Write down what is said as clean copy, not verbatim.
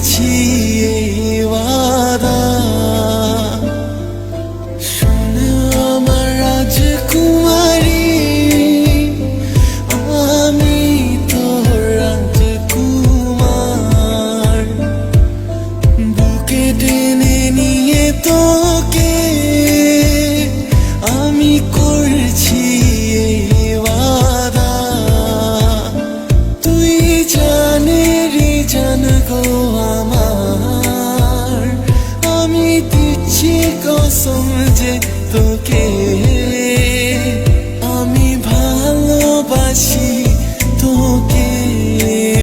করছি এই ওয়াদা, শোনো আমার রাজকুমারী, আমি তোর রাজকুমার, বুকে টেনে নিয়ে তোকে আমি করছি এই ওয়াদা। তুই জানেরি জান গো আমার, আমি দিচ্ছি কসম